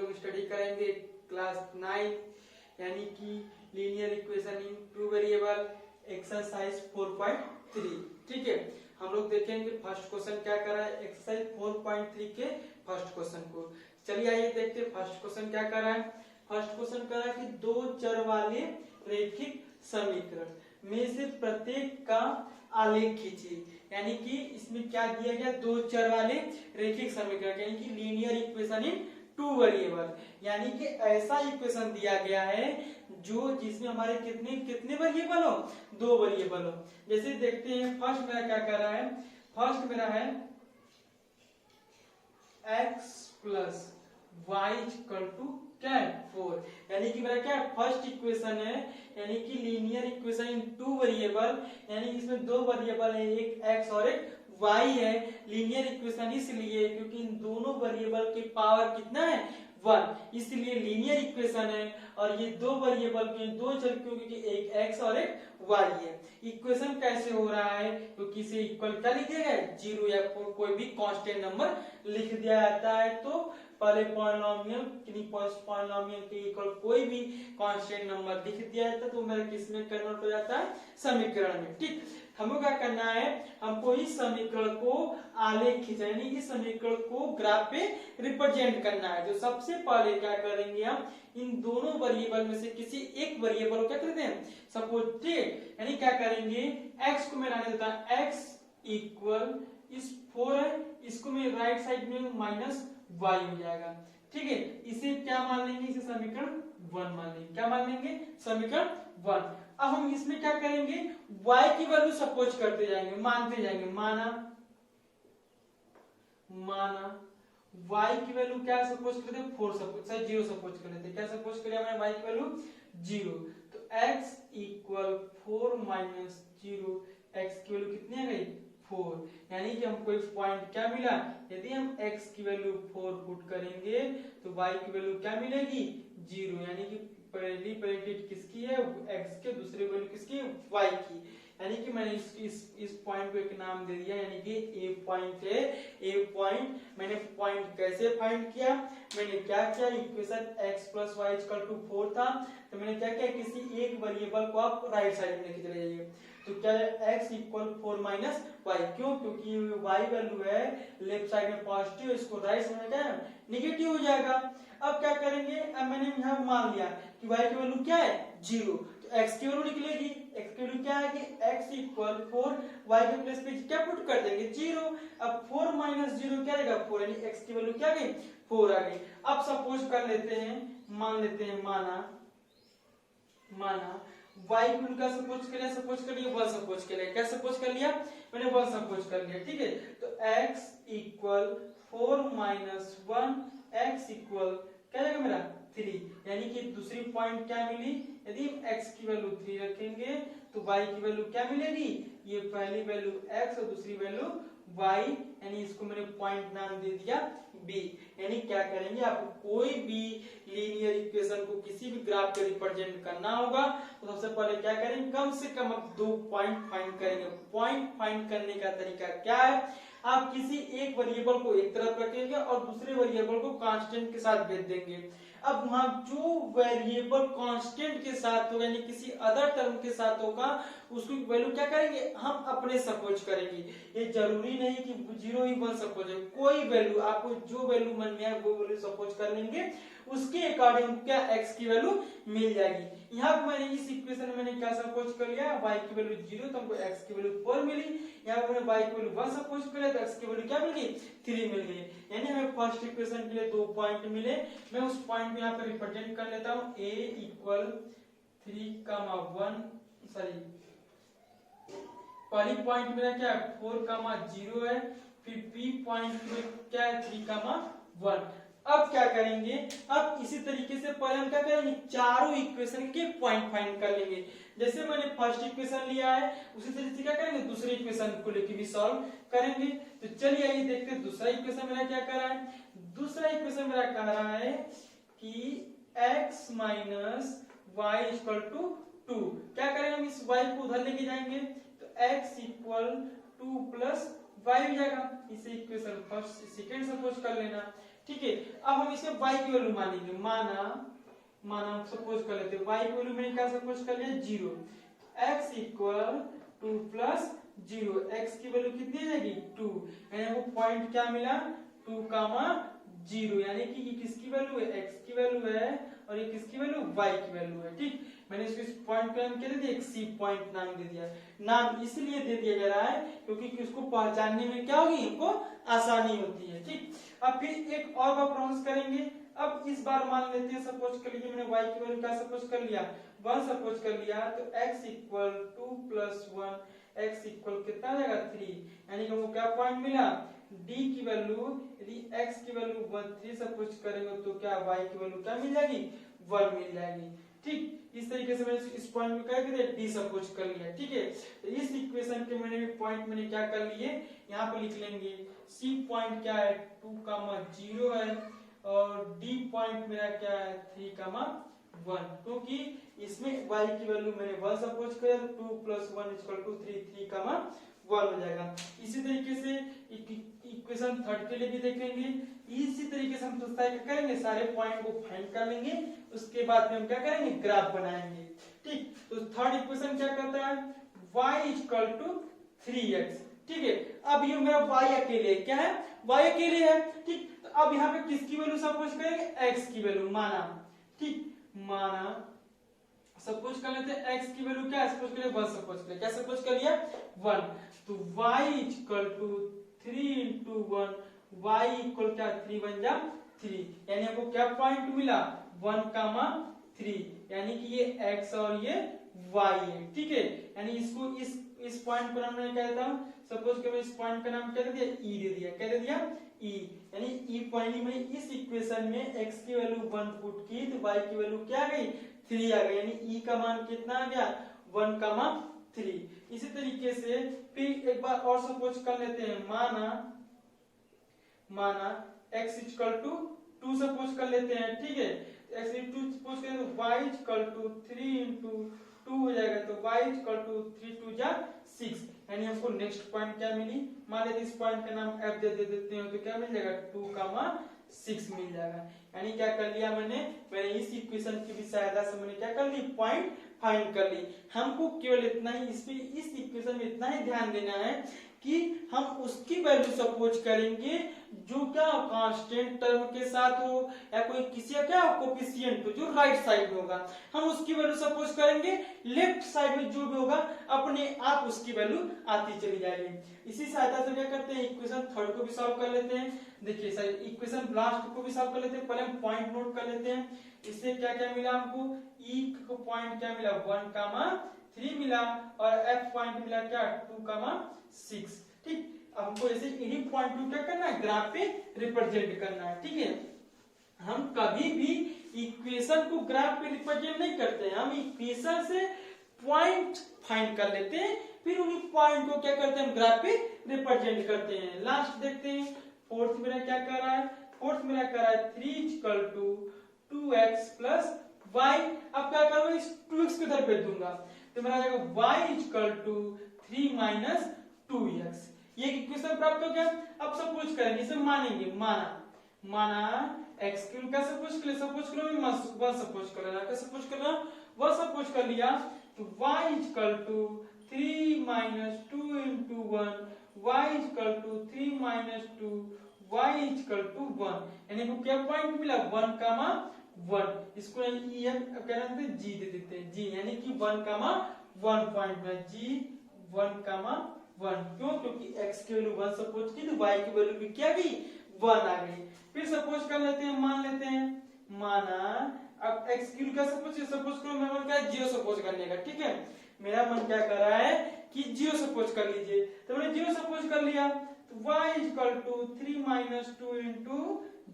लोग स्टडी करेंगे क्लास 9 यानी कि linear equation in two variable exercise 4.3। ठीक है, हम लोग देखेंगे फर्स्ट क्वेश्चन क्या कर रहा है एक्सरसाइज 4.3 के फर्स्ट क्वेश्चन को। चलिए आइए देखते हैं फर्स्ट क्वेश्चन क्या कर रहा है। फर्स्ट क्वेश्चन कर रहा है कि दो चर वाले रैखिक समीकरण में से प्रत्येक का आलेख खींचिए। यानी कि इसमें क्या दिया गया, दो चर वाले रैखिक समीकरण यानी कि linear equation in two variable, यानी कि ऐसा इक्वेशन दिया गया है जो जिसमें हमारे कितने कितने वेरिएबल हो, दो वेरिएबल हो। जैसे देखते हैं फर्स्ट मेरा क्या कर रहा है, फर्स्ट मेरा है x plus y equal to क्या है 4, यानी कि मेरा क्या है फर्स्ट इक्वेशन है, यानी कि linear equation in two variable, यानी कि इसमें दो वेरिएबल है, एक x और एक y है। लीनियर इक्वेशन इसलिए क्योंकि इन दोनों वेरिएबल की पावर कितना है 1, इसलिए लीनियर इक्वेशन है। और ये दो वेरिएबल के दो चर क्योंकि एक x और एक y है। इक्वेशन कैसे हो रहा है, क्योंकि इसे इक्वल क्या लिख दिया गया है, जीरो या कोई भी कांस्टेंट नंबर लिख दिया जाता है। तो पहले पॉलिनोमियल पॉलिनोमियल के इक्वल कोई भी कांस्टेंट नंबर लिख दिया जाता है तो मेरा किस में कन्वर्ट हो जाता है, समीकरण में। ठीक, हमको क्या करना है, हमको इस समीकरण को आलेख खींचना यानी कि समीकरण को ग्राफ पे रिप्रेजेंट करना है। तो सबसे पहले क्या करेंगे, हम इन दोनों वेरिएबल में से किसी एक वेरिएबल को क्या करते हैं सपोज, ठीक, यानी क्या करेंगे x को मैं रहने देता हूं x इक्वल इस 4 है, इसको मैं राइट साइड में माइनस y हो जाएगा। ठीक है, इसे क्या मान लेंगे, इसे समीकरण 1 मान लेंगे। क्या मान लेंगे, समीकरण 1। अब हम इसमें क्या करेंगे, y की वैल्यू सपोज करते जाएंगे, मानते जाएंगे, माना y की वैल्यू क्या सपोज करते हैं 4 सपोज 0 सपोज कर लेते हैं। क्या सपोज करिए हमने y की वैल्यू 0, तो x इक्वल 4 माइनस 0, x की वैल्यू कितनी आ गई 4, यानी कि हमको एक पॉइंट क्या मिला, यदि हम x की वैल्यू 4 पुट करेंगे तो y की वैल्यू क्या मिलेगी 0, यानी कि पहली प्रेडिकेट किसकी है x के, दूसरी वैल्यू किसकी y की। यानी कि मैंने इस पॉइंट को एक नाम दे दिया, यानी कि ए पॉइंट है। ए पॉइंट मैंने पॉइंट कैसे फाइंड किया, मैंने क्या किया, equation x plus y equal to 4 था, तो मैंने क्या किया, किसी एक वेरिएबल को आप राइट साइड में लेके चले जाइए। तो क्या है x इक्वल 4 माइनस वाई, क्यों, क्योंकि y वैल्यू है लेफ्ट साइड में पॉजिटिव, इसको राइट साइड में क्या है निगेटिव हो जाएगा। अब क्या करेंगे, अब मैंने यहाँ मान लिया कि y की वैल्यू क्या है 0, तो x की वैल्यू निकलेगी, x की वैल्यू क्या है कि x इक्वल 4, y के प्लेस पे क्या पुट कर देंगे 0। अब 4 माइनस 0 क्या रहेगा 4, यानी x की वैल्यू क्या गई 4 आ गई। अब सपोज कर लेते हैं, मान लेते हैं, माना y की वैल्यू क्या सपोज करिए, सपोज करिए 1 सपोज कर लिया। क्या सपोज कर लिया मैंने 1 सपोज कर लिया। ठीक है, तो x equal 4 minus 1, x equal क्या जाएगा मेरा 3, यानी कि दूसरी पॉइंट क्या मिली, यदि हम x की वैल्यू 3 रखेंगे तो y की वैल्यू क्या मिलेगी, ये पहली वैल्यू x और दूसरी वैल्यू y, यानी इसको मैंने पॉइंट नाम दे दिया b। यानी क्या करेंगे, आपको कोई भी लीनियर इक्वेशन को किसी भी ग्राफ पे रिप्रेजेंट करना होगा तो सबसे पहले क्या करेंगे, कम से कम आप 2 पॉइंट फाइंड करेंगे। पॉइंट फाइंड करने का तरीका क्या है, आप किसी एक वेरिएबल को एक तरफ रखेंगे और दूसरे वेरिएबल को कांस्टेंट के साथ भेज देंगे। अब वहां जो वेरिएबल कांस्टेंट के साथ होगा यानी किसी अदर टर्म के साथ होगा उसकी वैल्यू क्या करेंगे, हम अपने सपोज करेंगे। ये जरूरी नहीं कि 0 ही 1 सपोज है, कोई वैल्यू आपको जो वैल्यू मन में है वो वैल्यू सपोज कर लेंगे, उसके अकॉर्डिंग क्या x की वैल्यू मिल जाएगी। यहाँ पर मैंने इस इक्वेशन में मैंने क्या सपोज कर लिया, y की वैल्यू 0 तो हमको x की वैल्यू 4 मिली। यहाँ पर मैंने y की वैल्यू 1 सपोज कर लिया तो x की वैल्यू क्या मिल गई 3 मिल गई। यानी हमें फर्स्ट इक्वेशन के लिए 2 पॉइंट मिले। मैं उस पॉइंट को यहाँ पर रिप्रेजेंट कर लेता हूँ, a इक्वल 3,1 सॉरी पहली पॉइंट मेरा क्या है 4,0 है, फिर b पॉइंट में क्या है 3,1। अब क्या करेंगे, अब इसी तरीके से पहले हम क्या करेंगे, चारों इक्वेशन के पॉइंट फाइंड कर लेंगे। जैसे मैंने फर्स्ट इक्वेशन लिया है उसी तरीके से क्या करेंगे दूसरे इक्वेशन को लेके भी सॉल्व करेंगे। तो चलिए आइए देखते हैं दूसरा इक्वेशन मेरा क्या कर रहा है। दूसरा इक्वेशन मेरा कह रहा है कि x minus y equal to 2। क्या करेंगे, हम इस y को उधर लेके जाएंगे तो x इक्वल 2 प्लस y हो जाएगा। इसे इक्वेशन फर्स्ट सेकेंड सपोज कर लेना। ठीक है। अब हम इसे y की वैल्यू मानेंगे, माना सपोज कर लेते हैं y की वैल्यू मैंने क्या सपोज कर लिया 0, x इक्वल 2 प्लस 0, x की वैल्यू कितनी आ जाएगी 2, यानी हमको पॉइंट क्या मिला 2, 0, यानी कि ये किसकी वैल्यू है x की वैल्यू है और ये किसकी वैल्यू y की वैल्यू है। ठीक, मैंने इसको इस पॉइंट का नाम क्या दे दिया, एक सी पॉइंट नाम दे दिया। नाम इसलिए दे दिया जा रहा है क्योंकि इसको पहचानने में क्या होगी, हमको आसानी होती है। ठीक, अब फिर एक और बार प्रोसेस करेंगे। अब इस बार मान लेते हैं सपोज कर लीजिए मैंने y की वैल्यू क्या सपोज कर लिया 1 सपोज कर लिया, तो x equal 2 plus 1, x equal कितना आ जाएगा 3, यानी कि हमको क्या पॉइंट मिला d की वैल्यू, यदि x की वैल्यू 1 3 सपोज करेंगे तो क्या y की वैल्यू क्या मिल जाएगी 1 मिल जाएगी। ठीक, इस तरीके से मैंने इस पॉइंट में क्या किया d सपोज कर लिया। ठीक है, तो इस इक्वेशन के मैंने भी पॉइंट मैंने क्या कर लिए, यहाँ पे लिख लेंगे c पॉइंट क्या है 2, 0 है और d पॉइंट मेरा क्या है 3, 1, क्योंकि इसमें y की वैल्यू मैंने 1 सपोज किया तो 2 प्लस 1 इक्वल टू 3, 3, 1 हो जाएगा। इसी तरीके से इक्वेशन 3 के लिए भी देखेंगे। इसी तरीके से हम क्या करेंगे, सारे पॉइंट को फाइंड कर लेंगे, उसके बाद में हम क्या करेंगे ग्राफ बनाएंगे। ठीक, तो थर्ड इक्वेशन क्या कहता है y इक्वल टू 3x। ठीक है, अब ये मेरा y अकेले क्या है, y अकेले है। ठीक, तो अब यहाँ पे किसकी वैल्यू सपोज करेंगे x की वैल्यू माना। ठीक, माना सपोज कर लेते हैं x की वैल्यू क्या सपोज कर लिया 1 सपोज कर लिया, क्या सपोज कर लिया 1, तो y equal to 3 into 1, y equal क्या 3 बन जा 3, यानी हमको क्या पॉइंट मिला 1, 3, यानी कि ये x और ये y है। ठीक है, यानी इसको इस पॉइंट को हमने क्या देता हूं, सपोज कि मैं इस पॉइंट का नाम क्या दे दिया e दे दिया, क्या दे दिया e, यानी e पॉइंट में इस इक्वेशन में x की वैल्यू 1 पुट की तो y की वैल्यू क्या आ गई 3 आ गई, यानी e का मान कितना आ गया 1, 3। इसी तरीके से फिर एक बार और सपोज कर लेते हैं, माना x इक्वल टू 2 सपोज कर लेते हैं। ठीक है, x 2 सपोज करें तो y इक्वल टू 3 into 2 हो जाएगा, तो y इक्वल टू 3 2 जा 6, यानी हमको नेक्स्ट पॉइंट क्या मिली, मान लेते इस पॉइंट का नाम f दे देते हैं तो क्या मिल जाएगा 2, 6 मिल जाएगा। यानी क्या कर लिया मैंने इस इक्वेशन की भी सहायता से मैंने क्या कर ली पॉइंट फाइंड कर ली। हमको केवल इतना ही इस इक्वेशन में इतना ही ध्यान देना है कि हम उसकी वैल्यू सपोज करेंगे जो क्या कांस्टेंट टर्म के साथ हो या कोई किसी का क्या कोफिशिएंट हो जो राइट साइड में होगा, हम उसकी वैल्यू सपोज करेंगे, लेफ्ट साइड में जो भी होगा अपने आप उसकी वैल्यू आती चली जाएगी। इसी सहायता से क्या करते हैं इक्वेशन थर्ड को भी सॉल्व कर लेते हैं। देखिए सर इक्वेशन लास्ट को भी सॉल्व कर लेते हैं, पहले हम पॉइंट नोट कर लेते हैं। इससे क्या क्या मिला हमको, ई को पॉइंट क्या मिला 1, 3 मिला और एफ पॉइंट मिला क्या 2, 6। ठीक, हमको ऐसे इन्हीं पॉइंट को क्या करना है ग्राफ पे रिप्रेजेंट करना है। ठीक है, हम कभी भी इक्वेशन को ग्राफ पे रिप्रेजेंट नहीं करते हैं, हम इक्वेशन से पॉइंट फाइंड कर लेते हैं, फिर उन्हीं पॉइंट को क्या करते हैं हम ग्राफ पे रिप्रेजेंट करते हैं। लास्ट देखते हैं फोर्थ मेरा क्या कर रहा है, फोर्थ मेरा कर रहा है 3 equal to 2x plus y। अब क्या करूंगा इस 2x को इधर भेज दूंगा तो मेरा आ जाएगा y equal to 3 minus 2x। ये इक्वेशन प्राप्त हो गया। अब सपोज करेंगे इसे मानेंगे, माना x क्यूब का सपोज कर लिया, सपोज करो मैं 1 सपोज कर लेना, क्या सपोज कर लेना 1 सपोज कर लिया तो y equal to 3 minus 2 into 1, y equal to 3 minus 2, y equal to 1, यानी को क्या पॉइंट मिला 1, 1। इसको क्या नाम देते g दे देते हैं, g यानी कि 1, 1 पॉइंट में g 1, 1 क्यों, क्योंकि x की वैल्यू 1 सपोज की तो y की वैल्यू भी क्या गई 1 आ गई। फिर सपोज कर लेते हैं, मान लेते हैं माना अब x की क्या सपोज करो मेरा मन क्या है 0 सपोज करने का। ठीक है, मेरा मन क्या कर रहा है कि 0 सपोज कर लीजिए, तो मैंने 0 सपोज कर लिया तो y equal to 3 minus 2 into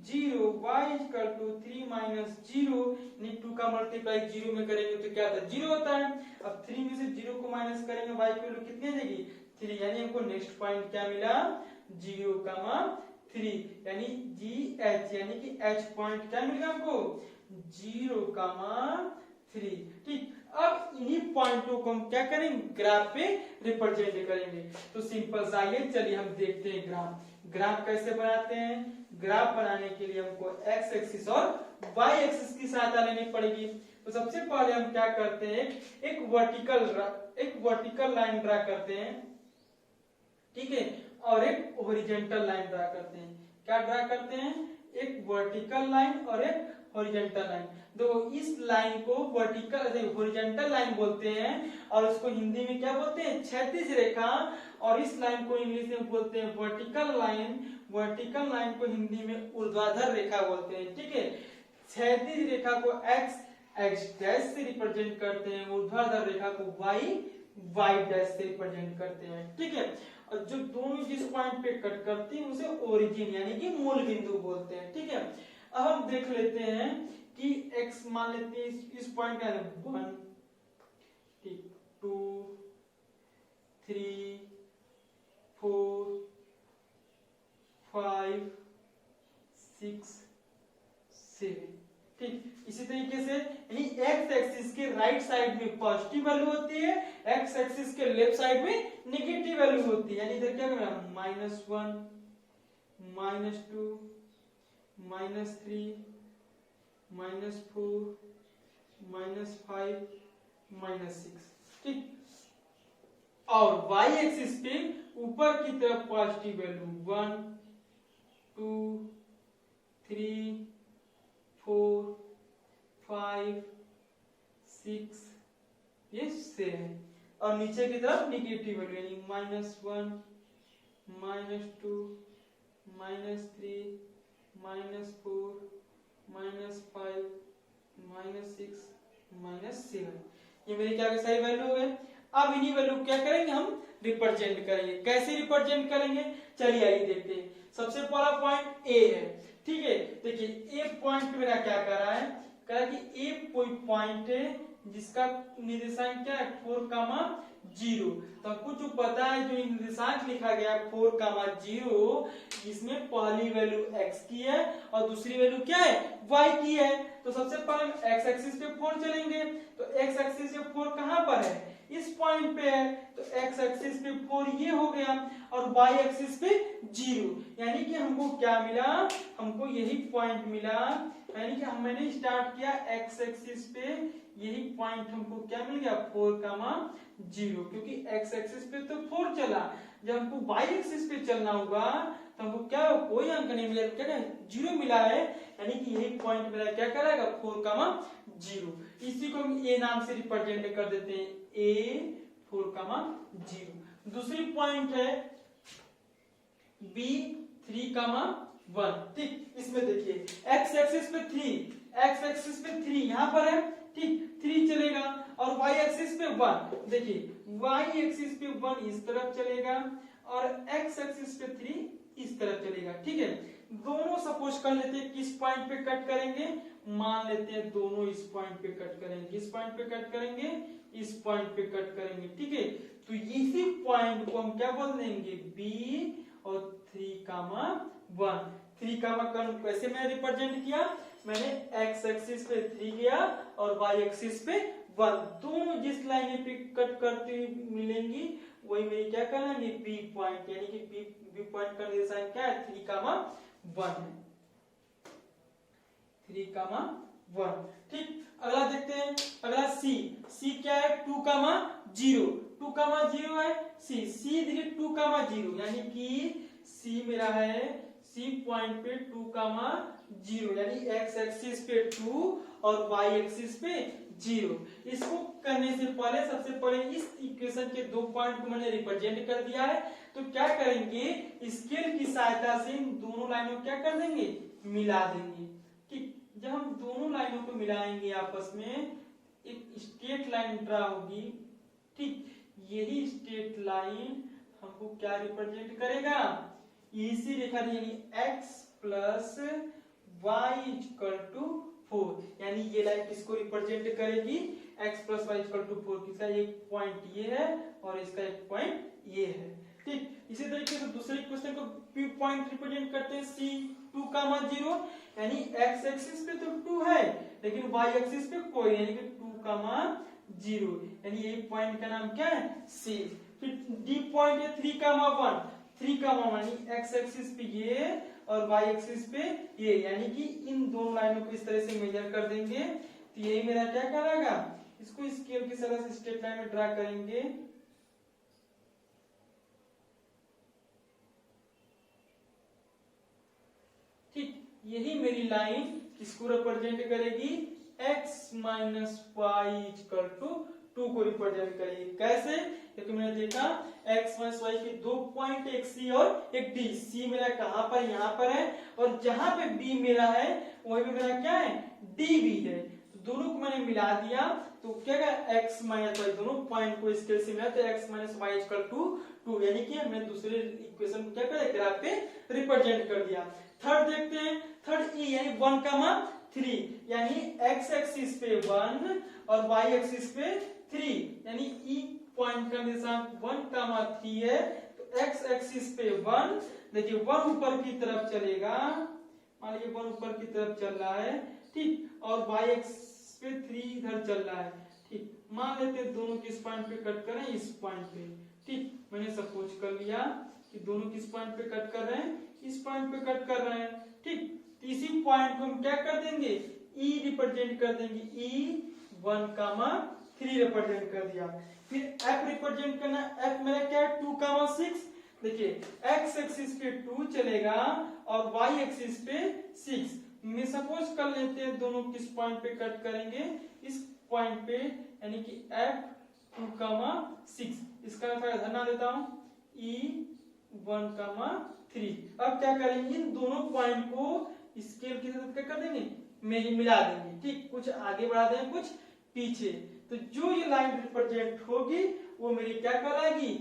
0, y equal to 3 minus 0, यानी 2 का मल्टीप्लाई 0 में करेंगे तो क्या होता है 0 होता है। अब 3 में से 0 को माइनस करेंगे y की वैल्यू कितनी आ जाएगी 3, यानी हमको नेक्स्ट पॉइंट क्या मिला 0, 3, यानी GH, यानी कि H पॉइंट क्या मिलेगा हमको 0, 3। ठीक, अब इन्हीं पॉइंटों को हम क्या करेंगे ग्राफ पे रिप्रेजेंट करेंगे। तो सिंपल सा आइए चलिए हम देखते हैं ग्राफ। ग्राफ कैसे बनाते हैं? ग्राफ बनाने के लिए हमको एक्स एक्सिस और वाई एक्सिस की सहायता लेनी पड़ेगी। तो सबसे पहले हम क्या करते हैं, एक वर्टिकल लाइन ड्रा करते हैं, ठीक है, और एक हॉरिजॉन्टल लाइन ड्रा करते हैं। क्या ड्रा करते हैं? एक वर्टिकल लाइन और एक हॉरिजॉन्टल लाइन। देखो इस लाइन को हॉरिजॉन्टल लाइन बोलते हैं और इसको हिंदी में क्या बोलते हैं? क्षैतिज रेखा। और इस लाइन को इंग्लिश में बोलते हैं वर्टिकल लाइन। वर्टिकल लाइन को हिंदी में ऊर्ध्वाधर रेखा बोलते हैं, ठीक है। क्षैतिज रेखा को एक्स डैश से रिप्रेजेंट करते हैं, ऊर्ध्वाधर रेखा को वाई डैश से रिप्रेजेंट करते हैं, ठीक है। और जो दोनों जिस पॉइंट पे कट करती है उसे ओरिजिन यानी कि मूल बिंदु बोलते हैं, ठीक है। अब हम देख लेते हैं कि x मान लेते हैं इस पॉइंट का 1 2 3 4 5 6 7, ठीक। इसी तरीके से यानी एक्स एक्सिस के राइट साइड में पॉजिटिव वैल्यू होती है, एक्स एक्सिस के लेफ्ट साइड में नेगेटिव वैल्यू होती है। यानी इधर क्या करना, -1 -2 -3 -4 -5 -6, ठीक। और y एक्सिस पे ऊपर की तरफ पॉजिटिव वैल्यू 1 2 3 4 5 6 ये 7, और नीचे की तरफ नेगेटिव वैल्यू यानी -1 -2 -3 -4 -5 -6 -7, ये मेरी क्या सही वैल्यू हो गए। अब इन्हीं वैल्यू क्या करेंगे, हम रिप्रेजेंट करेंगे। कैसे रिप्रेजेंट करेंगे, चलिए आइए देखते हैं। सबसे पहला पॉइंट ए है, ठीक है। देखिए ए पॉइंट मेरा क्या कर रहा है, कह रहा है कि ए कोई पॉइंट है जिसका निर्देशांक क्या है 4,0। तो आपको जो पता है जो निर्देशांक लिखा गया 4,0, इसमें पहली वैल्यू x की है और दूसरी वैल्यू क्या है y की है। तो सबसे पहले हम x एक्सिस पे 4 चलेंगे। तो x एक्सिस पे 4 कहां पर है, इस पॉइंट पे है। तो x एक्सिस पे 4 ये हो गया और y एक्सिस पे 0, यानी कि हमको क्या मिला, हमको यही पॉइंट मिला। यानी कि मैंने स्टार्ट किया x एक्सिस पे, यही पॉइंट हमको क्या मिल गया 4,0, क्योंकि x एक्सिस पे तो 4 चला। जब हमको y एक्सिस पे चलना होगा तो हमको क्या कोई अंक नहीं मिला, क्या 0 मिला है, यानी कि यही पॉइंट मेरा क्या कराएगा 4,0। इसी को हम a नाम से रिप्रेजेंट कर देते हैं, a 4,0। दूसरी पॉइंट है b 3,1, ठीक। इसमें देखिए x एक्सिस पे 3 यहां पर है, ठीक, 3 चलेगा और y एक्सिस पे 1, देखिए y एक्सिस पे 1 इस तरफ चलेगा और x एक्सिस पे 3 इस तरफ चलेगा, ठीक है। दोनों सपोज कर लेते हैं किस पॉइंट पे कट करेंगे, मान लेते हैं दोनों इस पॉइंट पे कट करेंगे। इस पॉइंट पे कट करेंगे, इस पॉइंट पे कट करेंगे, ठीक है। तो इसी पॉइंट को हम क्या बोल देंगे b और 3,1। 3,1 कैसे मैंने रिप्रेजेंट किया, मैंने x एक्सिस पे 3 लिया और y एक्सिस पे 1, दोनों जिस लाइन पे कट करती हुई मिलेंगी वही मेरी क्या कहलाएंगे b पॉइंट, यानी कि b पॉइंट का निर्देशांक क्या है 3,1 है, 3,1, ठीक। अगला देखते हैं, अगला c क्या है 2,0, 2,0 है c देखिए 2,0, यानी कि c मेरा है c पॉइंट पे 2,0, यानी x एक्सिस पे 2 और y एक्सिस पे 0। इसको करने से पहले सबसे पहले इस इक्वेशन के 2 पॉइंट को मैंने रिप्रेजेंट कर दिया है। तो क्या करेंगे, स्केल की सहायता से इन दोनों लाइनों को क्या कर देंगे, मिला देंगे, ठीक। जब हम दोनों लाइनों को मिलाएंगे आपस में एक स्ट्रेट लाइन ड्रा होगी, ठीक। यही स्ट्रेट लाइन हमको क्या रिप्रेजेंट करेगा, इसी रेखा यानी x plus y equal to 4, यानी ये लाइन किसको रिप्रेजेंट करेगी x plus y equal to 4। किसका एक पॉइंट ये है और इसका एक पॉइंट ये है, ठीक। इसी तरीके से दूसरे क्वेश्चन को p पॉइंट रिप्रेजेंट करते हैं c 2,0, यानी x एक्सिस पे तो 2 है लेकिन y एक्सिस पे कोई, यानी कि 2,0, यानी ये पॉइंट का नाम क्या है c। फिर d पॉइंट है 3,1, 3 का यानी एक्स एक्सिस पे ये और वाई एक्सिस पे ये, यानी कि इन दोनों लाइनों को इस तरह से मेजर कर देंगे तो यही मेरा क्या कहलाएगा। इसको स्केल की सहायता से स्ट्रेट लाइन में ड्रा करेंगे। ठीक, यही मेरी लाइन किसको रिप्रेजेंट करेगी, x minus y equal to 2 को रिप्रेजेंट करेगी। कैसे, क्योंकि मैंने देखा x माइनस वाई के 2 पॉइंट, एक c और एक d। c मेरा कहां पर, यहां पर है, और जहां पे b मेरा है वहीं पे मेरा क्या है, d भी है। तो दोनों को मैंने मिला दिया तो क्या है, x माइनस वाई, दोनों पॉइंट को स्केल से मिला तो x minus y equal to 2, यानी कि हमने दूसरे इक्वेशन को क्या कर ग्राफ पे रिप्रेजेंट कर दिया। थर्ड देखते हैं, थर्ड e यानी 1,3, यानी x एक्सिस पे 1 और y एक्सिस पे 3, यानी e पॉइंट का निर्देशांक 1,3 है तो x एक्सिस पे 1, देखिए 1 ऊपर की तरफ चलेगा, मान लीजिए 1 ऊपर की तरफ चल रहा है, ठीक, और y एक्सिस पे 3 इधर चल रहा है, ठीक। मान लेते हैं दोनों किस पॉइंट पे कट कर रहे हैं, इस पॉइंट पे, ठीक। मैंने सपोज कर लिया कि दोनों किस पॉइंट पे कट कर रहे हैं, इस पॉइंट पे कट कर रहे हैं, ठीक। तो इसी पॉइंट को हम क्या कर देंगे, e रिप्रेजेंट कर देंगे, e 1,3 रिप्रेजेंट कर दिया। फिर f रिप्रेजेंट करना, f मेरा क्या है 2,6, देखिए x एक्सिस पे 2 चलेगा और y एक्सिस पे 6। मैं सपोज कर लेते हैं दोनों किस पॉइंट पे कट करेंगे, इस पॉइंट पे, यानी कि f 2,6, इसका ध्यान देता हूं e 1,3। अब क्या करेंगे, इन दोनों पॉइंट को स्केल के साथ क्या कर देंगे, मिला देंगे, ठीक। कुछ आगे बढ़ा देंगे, कुछ पीछे, तो जो ये लाइन रिप्रेजेंट होगी वो मेरी क्या कहलाएगी,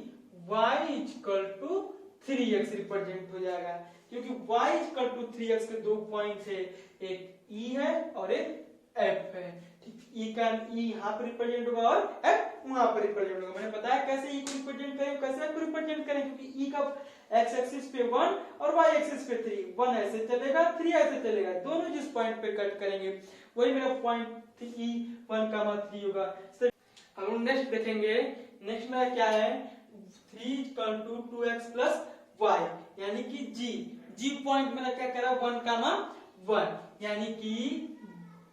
y equal to 3x represent हो जाएगा, क्योंकि y इक्वल टू 3x के 2 पॉइंट है, एक e है और एक f है, ठीक। e का e यहाँ पर रिप्रेजेंट होगा और f वहां पर रिप्रेजेंट होगा। मैंने बताया कैसे e को रिप्रेजेंट करें, कैसे f को रिप्रेजेंट करें, क्योंकि e का x एक्सिस पे 1 और y एक्सिस पे 3, 1 ऐसे चलेगा 3 ऐसे चलेगा, दोनों जिस पॉइंट पे कट करेंगे वही मेरा पॉइंट e 1,3 होगा। अब हम नेक्स्ट देखेंगे, नेक्स्ट मेरा क्या है, 3 equal to 2x plus y, यानी कि g पॉइंट मेरा क्या करा 1,1, यानी कि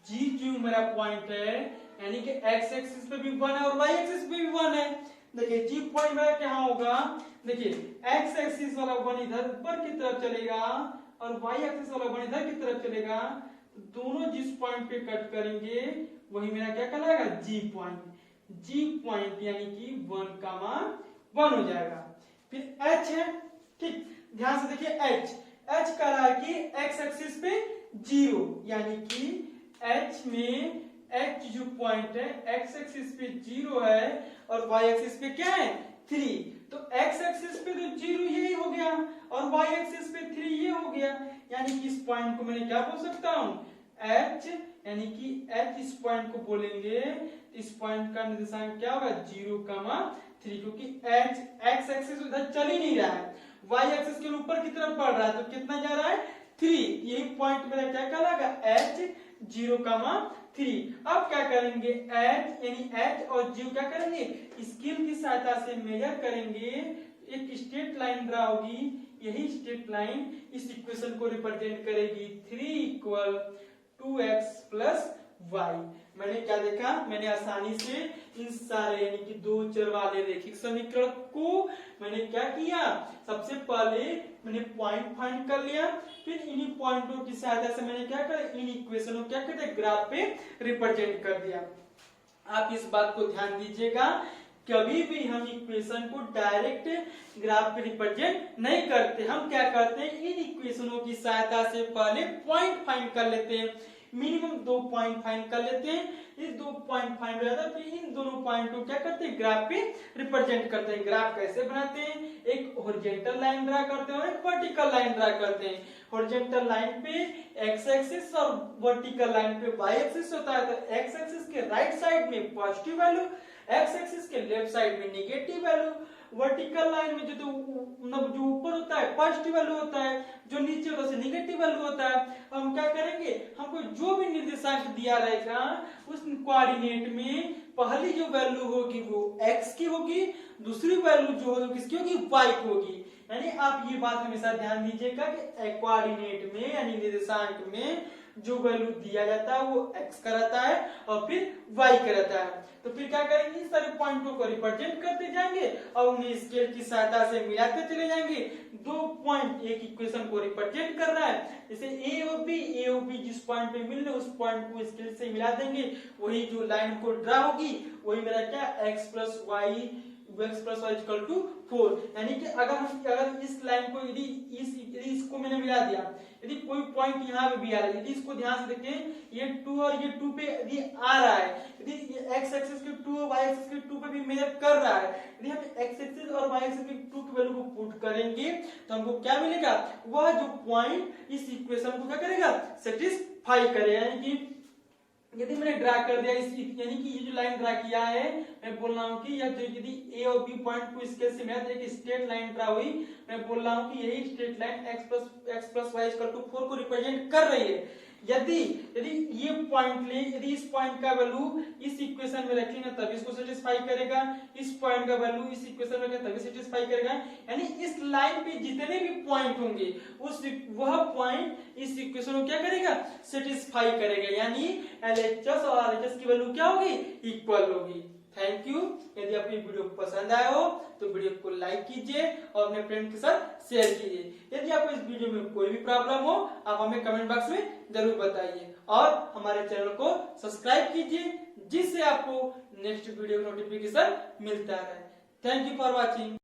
g जो मेरा पॉइंट है, यानी कि x एक्सिस पे भी 1 है और y एक्सिस पे भी 1 है। देखिए g पॉइंट मेरा क्या होगा, देखिए x एक्सिस वाला 1 इधर ऊपर की तरफ चलेगा और y एक्सिस वाला 1 इधर की तरफ चलेगा, तो दोनों जिस पॉइंट पे कट करेंगे वही मेरा क्या कहलाएगा, g पॉइंट, यानी कि 1,1 हो जाएगा। फिर h है, ठीक, ध्यान से देखिए h कह रहा है कि x एक्सिस पे 0, यानी कि h में h जो पॉइंट है x एक्सिस पे 0 है और y एक्सिस पे क्या है 3, तो x एक्सिस पे तो 0 यही हो गया और y एक्सिस पे 3 ये हो गया, यानी कि इस पॉइंट को मैंने क्या बोल सकता हूं, h, यानी कि h इस पॉइंट को बोलेंगे, इस पॉइंट का निर्देशांक क्या होगा 0,3, क्योंकि h x एक्सिस उधर चल ही नहीं रहा है, y एक्सिस के ऊपर की तरफ बढ़ रहा है, तो कितना जा रहा है 3, यही पॉइंट मेरा क्या कहलाएगा h 0,3। अब क्या करेंगे, h यानी h और 0 क्या करेंगे, स्केल की सहायता से मेजर करेंगे, एक स्ट्रेट लाइन ड्रा होगी, यही स्ट्रेट लाइन इस इक्वेशन को रिप्रेजेंट करेगी, 3 इक्वल 2x प्लस y। मैंने क्या देखा, मैंने आसानी से इन सारे यानी कि 2 चर वाले रैखिक समीकरण को मैंने क्या किया, सबसे पहले मैंने पॉइंट फाइंड कर लिया, फिर इन्हीं पॉइंटों की सहायता से मैंने क्या कर, इन इक्वेशनों क्या कर दिया, ग्राफ पे रिप्रेजेंट कर दिया। आप इस बात को ध्यान दीजिएगा, कभी भी हम इक्वेशन को डायरेक्ट ग्राफ पे रिप्रेजेंट नहीं करते, हम क्या करते हैं, इन इक्वेशनों की सहायता से पहले पॉइंट फाइंड कर लेते हैं, मिनिमम 2 पॉइंट फाइंड कर लेते हैं, इस 2 पॉइंट फाइंड हो जाता है, फिर इन दोनों पॉइंट को क्या करते हैं, ग्राफ पे रिप्रेजेंट करते हैं। ग्राफ कैसे बनाते हैं, एक हॉरिजॉन्टल लाइन ड्रा करते हैं और एक वर्टिकल लाइन ड्रा करते हैं। हॉरिजॉन्टल लाइन पे x एक्सिस और वर्टिकल लाइन पे y एक्सिस होता है, तो x एक्सिस के राइट साइड में पॉजिटिव वैल्यू, x एक्सिस के लेफ्ट साइड में नेगेटिव वैल्यू, वर्टिकल लाइन में जो ऊपर होता है पॉजिटिव वैल्यू होता है, जो नीचे होता है नेगेटिव वैल्यू होता है। हम क्या करेंगे, हमको जो भी निर्देशांक दिया रहेगा उस कोऑर्डिनेट में पहली जो वैल्यू होगी वो x की होगी, दूसरी वैल्यू जो होगी किसकी होगी, y की होगी, यानी आप ये बात हमेशा ध्यान दीजिएगा कि कोऑर्डिनेट में यानी निर्देशांक में जो वैल्यू दिया जाता है वो x का रहता है और फिर y का रहता है। तो फिर क्या करेंगे, इस सारे पॉइंटों को रिप्रेजेंट करते जाएंगे और उन्हें स्केल की सहायता से मिलाते चले जाएंगे। दो पॉइंट एक इक्वेशन को रिप्रेजेंट कर रहा है, जैसे ए और बी जिस पॉइंट पे मिल रहे उस पॉइंट को स्केल से मिला देंगे, वही जो लाइन को ड्रा होगी वही मेरा क्या x plus y equal to 4। यानी कि अगर इस लाइन को यदि इसको मैंने मिला दिया, यदि कोई पॉइंट यहाँ पे भी आ रहा है, यदि इसको ध्यान से देखें ये 2 और ये 2 पे यदि आ रहा है, यदि ये x एक्सिस के 2 और y एक्सिस के 2 पे भी मेजर कर रहा है, यदि हम x एक्सिस और y एक्सिस के 2 की वैल्यू को पुट करेंगे तो हमको क्या मिलेगा, वह जो पॉइंट इस इक्वेशन को क्या करेगा, सेटिस्फाई करेगा। यानी कि यदि मैंने ड्रा कर दिया यानी कि ये जो लाइन ड्रा किया है, मैं बोल रहा हूँ कि यह जो यदि ए और बी पॉइंट को स्केल से मिला तो एक स्ट्रेट लाइन ड्रा हुई, मैं बोल रहा हूँ कि यही straight line x plus y equal to 4 को रिप्रेजेंट कर रही है। यदि ये पॉइंट ले, यदि इस पॉइंट का वैल्यू इस इक्वेशन में रखेंगे तब इसको सेटिस्फाई करेगा, इस पॉइंट का वैल्यू इस इक्वेशन में रखेंगे तभी सेटिस्फाई करेगा। यानी इस लाइन पे जितने भी पॉइंट होंगे वह पॉइंट इस इक्वेशन को क्या करेगा, सेटिस्फाई करेगा। यानी LHS और RHS की वैल्यू क्या होगी, इक्वल होगी। Thank you. यदि आपको ये वीडियो पसंद आया हो तो वीडियो को लाइक कीजिए और अपने फ्रेंड के साथ शेयर कीजिए। यदि आपको इस वीडियो में कोई भी प्रॉब्लम हो आप हमें कमेंट बॉक्स में जरूर बताइए और हमारे चैनल को सब्सक्राइब कीजिए जिससे आपको नेक्स्ट वीडियो नोटिफिकेशन मिलता रहे। Thank you for watching.